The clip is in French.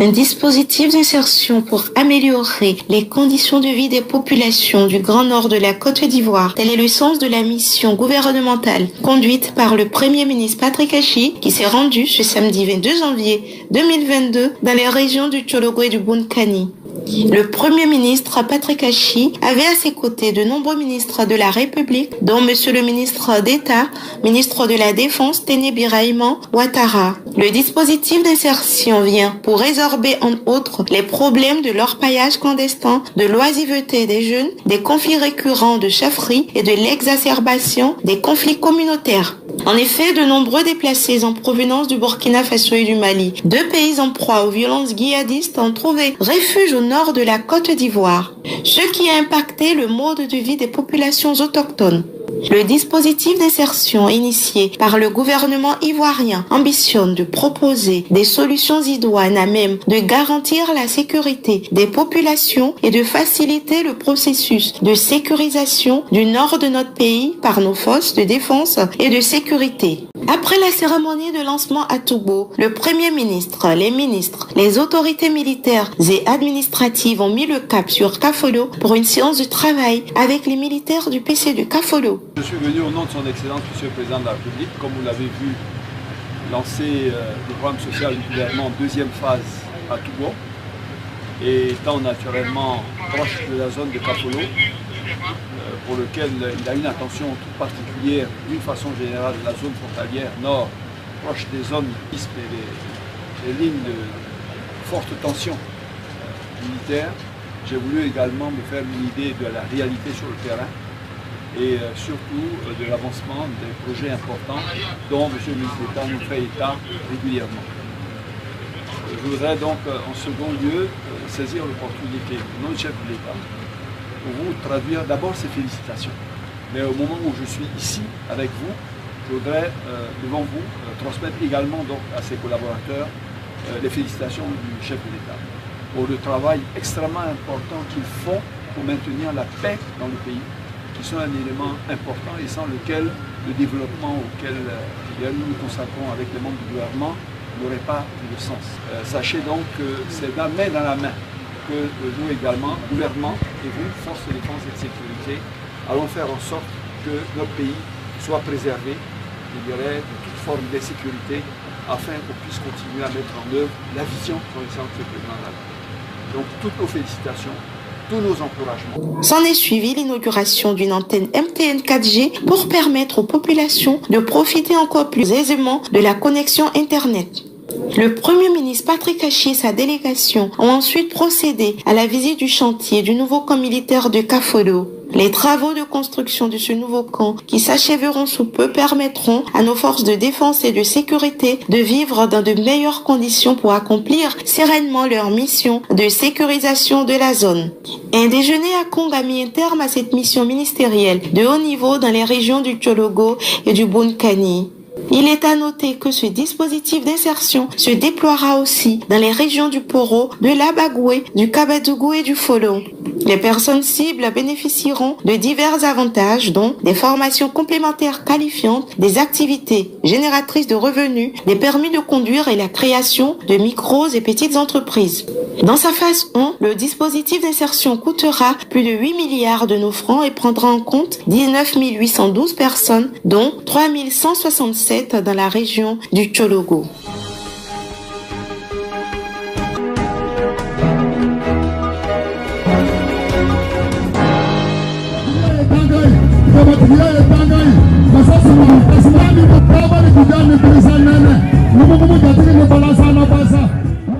un dispositif d'insertion pour améliorer les conditions de vie des populations du Grand Nord de la Côte d'Ivoire. Tel est le sens de la mission gouvernementale conduite par le Premier ministre Patrick Achi qui s'est rendu ce samedi 22 janvier 2022 dans les régions du Tchologo et du Boun-Kani. Le Premier ministre Patrick Achi avait à ses côtés de nombreux ministres de la République, dont Monsieur le ministre d'État, ministre de la Défense Téné Birahima Ouattara. Le dispositif d'insertion vient pour résorber en outre les problèmes de l'orpaillage clandestin, de l'oisiveté des jeunes, des conflits récurrents de chefferie et de l'exacerbation des conflits communautaires. En effet, de nombreux déplacés en provenance du Burkina Faso et du Mali, deux pays en proie aux violences djihadistes, ont trouvé refuge au nord de la Côte d'Ivoire, ce qui a impacté le mode de vie des populations autochtones. Le dispositif d'insertion initié par le gouvernement ivoirien ambitionne de proposer des solutions idoines à même de garantir la sécurité des populations et de faciliter le processus de sécurisation du nord de notre pays par nos forces de défense et de sécurité. Après la cérémonie de lancement à Togo, le Premier ministre, les ministres, les autorités militaires et administratives ont mis le cap sur Kafolo pour une séance de travail avec les militaires du PC de Kafolo. Je suis venu au nom de son Excellence, Monsieur le Président de la République, comme vous l'avez vu, lancer le programme social du gouvernement en deuxième phase à Togo, et étant naturellement proche de la zone de Kafolo, pour lequel il a une attention toute particulière, d'une façon générale, de la zone frontalière nord, proche des zones et des lignes de forte tension militaire. J'ai voulu également me faire une idée de la réalité sur le terrain et surtout de l'avancement des projets importants dont M. le ministre d'État nous fait état régulièrement. Je voudrais donc en second lieu saisir l'opportunité au nom du chef de l'État pour vous traduire d'abord ces félicitations. Mais au moment où je suis ici avec vous, je voudrais devant vous transmettre également donc, à ses collaborateurs les félicitations du chef de l'État pour le travail extrêmement important qu'ils font pour maintenir la paix dans le pays, qui sont un élément important et sans lequel le développement auquel nous nous consacrons avec les membres du gouvernement n'aurait pas de sens. Sachez donc que c'est la main dans la main que nous également, gouvernement et vous, forces de défense et de sécurité, allons faire en sorte que notre pays soit préservé, je dirais, de toute forme d'insécurité, afin qu'on puisse continuer à mettre en œuvre la vision de son Excellence le Président de la République. Donc toutes nos félicitations, tous nos encouragements. S'en est suivi l'inauguration d'une antenne MTN 4G pour permettre aux populations de profiter encore plus aisément de la connexion Internet. Le Premier ministre Patrick Achi et sa délégation ont ensuite procédé à la visite du chantier du nouveau camp militaire de Kafolo. Les travaux de construction de ce nouveau camp, qui s'achèveront sous peu, permettront à nos forces de défense et de sécurité de vivre dans de meilleures conditions pour accomplir sereinement leur mission de sécurisation de la zone. Un déjeuner à Kong a mis un terme à cette mission ministérielle de haut niveau dans les régions du Tchologo et du Boun-Kani. Il est à noter que ce dispositif d'insertion se déploiera aussi dans les régions du Poro, de l'Abagoué, du Kabadougou et du Folo. Les personnes cibles bénéficieront de divers avantages dont des formations complémentaires qualifiantes, des activités génératrices de revenus, des permis de conduire et la création de micros et petites entreprises. Dans sa phase 1, le dispositif d'insertion coûtera plus de 8 milliards de nos francs et prendra en compte 19 812 personnes, dont 3 167 dans la région du Tchologo. Sasa